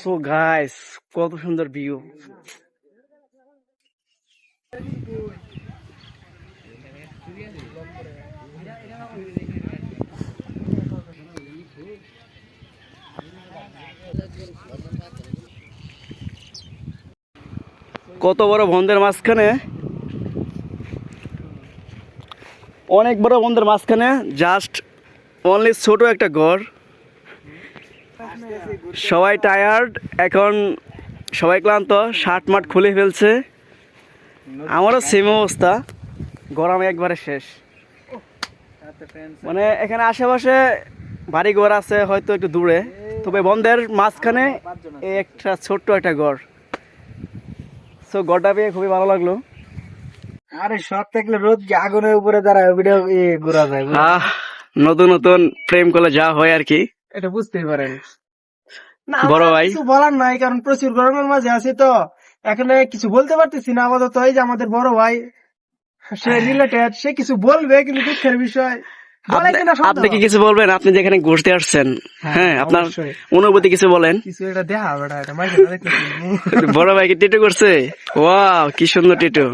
So guys, কত সুন্দর view. কত বড় বন্ধের মাঝখানে, অনেক বড় বন্ধের মাঝখানে জাস্ট অনলি ছোট একটা ঘর। সবাই টায়ার্ড এখন, সবাই ক্লান্ত, শার্ট মাঠ খুলে ফেলছে। আমারও সেম অবস্থা, গরমে একবারে শেষ। মানে এখানে আশেপাশে বাড়ি ঘর আছে হয়তো একটু দূরে, তবে বন্ধের মাঝখানে এই একটা ছোট্ট একটা ঘর। সো ঘরটা পেয়ে খুবই ভালো লাগলো। আরে শখ থাকলে রোদ আগুনের উপরে দাঁড়ায় ভিডিও ঘোরা যায়। নতুন নতুন প্রেম করলে যা হয় আর কি, এটা বুঝতেই পারেন না। বড় ভাই কিছু বলার নাই, কারণ প্রচুর গরমের মাঝে আছি তো এখানে কিছু বলতে পারতেছি না আপাতত। এই যে আমাদের বড় ভাই, সে রিলেটেড, সে কিছু বলবে, কিন্তু দুঃখের বিষয় আপনি কি কিছু বলবেন? আপনি যেখানে ঘুরতে আসছেন, হ্যাঁ আপনার অনুভূতি কিছু বলেন। কিছু এটা দেখা বেটা, এটা মাইকে বড় ভাই কি টিটু করছে? ওয়াও, কি সুন্দর টিটু।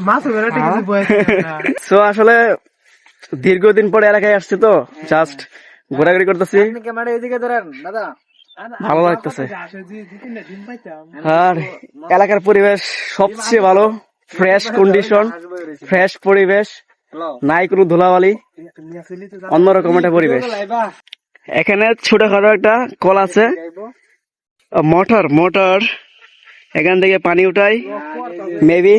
মাছ বেড়াতে কিছু বয়স সো আসলে দীর্ঘদিন পরে এলাকায় আসছে তো জাস্ট ঘোরাঘুরি করতেছি, ক্যামেরা এদিকে ধরেন দাদা, ভালো লাগতেছে। আর এলাকার পরিবেশ সবচেয়ে ভালো, ফ্রেশ কন্ডিশন, ফ্রেশ পরিবেশ, নাই কোনো ধুলাবালি, অন্যরকম একটা পরিবেশ। এখানে ছোটখাটো একটা কল আছে, মোটর মোটর, এখান থেকে পানি উঠাই মেবি,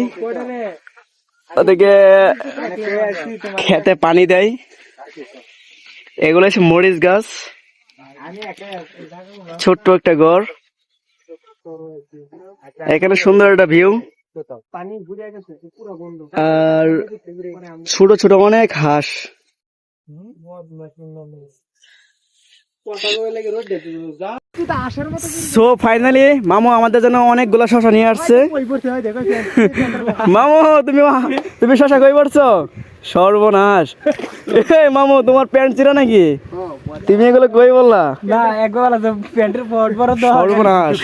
ওদিকে খেতে পানি দেয়। এগুলো হচ্ছে মরিচ গাছ, ছোট্ট একটা ঘর, এখানে সুন্দর একটা ভিউ, আর ছোট ছোট অনেক হাঁস। সো ফাইনালি মামু আমাদের জন্য অনেকগুলা শশা নিয়ে আসছে। মামু তুমি শশা কই পড়ছো? সর্বনাশ! মামু তোমার প্যান্ট ছিঁড়া নাকি? তুমি এগুলো কই বললা? না একবার প্যান্টের বড় সর্বনাশ,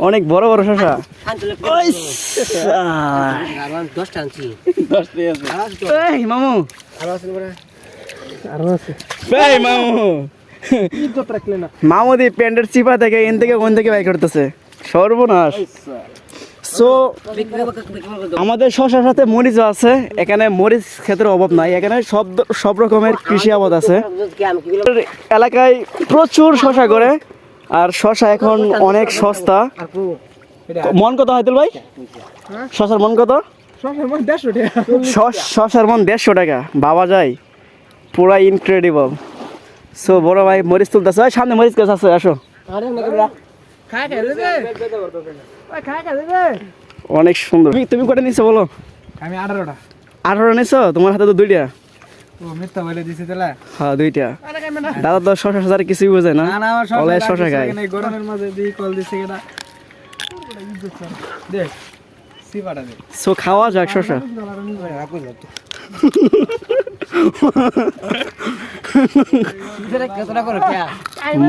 অনেক বড় বড় শশা। মামু মামুদি প্যান্টের চিপা থেকে এন থেকে ওন থেকে বাই করতেছে, সর্বনাশ। সো আমাদের শশার সাথে মরিচও আছে, এখানে মরিচ ক্ষেতের অভাব নাই, এখানে সব রকমের কৃষি আবাদ আছে। এলাকায় প্রচুর শশা করে, আর শশা এখন অনেক সস্তা। মন কত হাইতুল ভাই? শশার মন কত? শশার মন 150 টাকা, বাবা যায়, পুরা ইনক্রেডিবল। সো বড় ভাই মরিচ তুলতেছে, সামনে মরিচ গাছ আছে, আসো। অনেক সুন্দর। তুমি কটা নিছো বলো? আমি 18টা। 18 নিছো? তোমার হাতে তো 2টা। ও মিথ্যা বলে দিছি তাহলে। হ্যাঁ 2টা। দাদা তো শশা শশার কিছুই বোঝে না, ওলে শশা খায়। গরমের মাঝে দিয়ে কল দিছে এটা দেখ সিপাটা দে। সো খাওয়া যাক শশা।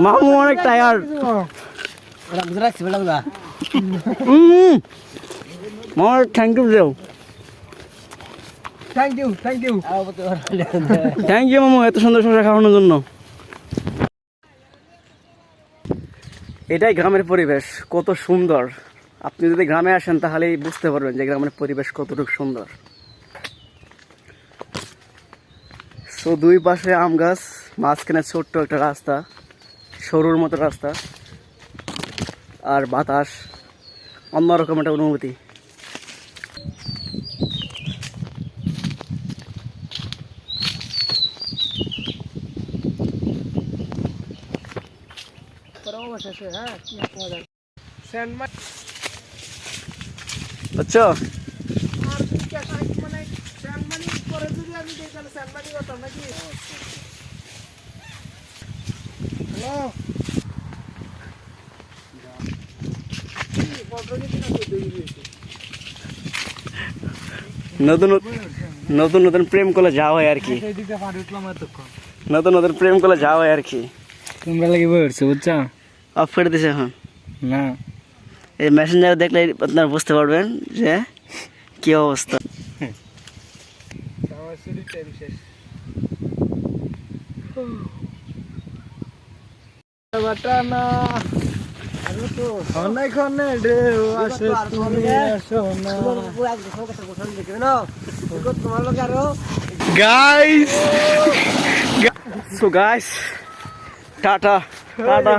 মামু অনেক টায়ার্ড। মামার থ্যাংক ইউ দেও। থ্যাংক ইউ থ্যাংক ইউ মামু এত সুন্দর শশা খাওয়ানোর জন্য। এটাই গ্রামের পরিবেশ, কত সুন্দর। আপনি যদি গ্রামে আসেন তাহলেই বুঝতে পারবেন যে গ্রামের পরিবেশ কতটুকু সুন্দর। সো দুই পাশে আম গাছ, মাঝখানে ছোট্ট একটা রাস্তা, সরুর মতো রাস্তা, আর বাতাস, অন্যরকম একটা অনুভূতি। বুঝছো? নতুন নতুন প্রেম করলে যাওয়া হয় আর কি, নতুন প্রেম করলে যাওয়া হয় আর কি। তোমরা লাগি বলছো বুঝছো অফ করে দিছে এখন না এই মেসেঞ্জার দেখলে আপনারা বুঝতে পারবেন যে কি অবস্থা। আমার শরীর টাইম শেষ বাটানা অনেক অনেক ঢেউ আসে তুমি আসো না guys so guys tata tata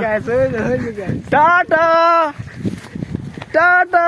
tata tata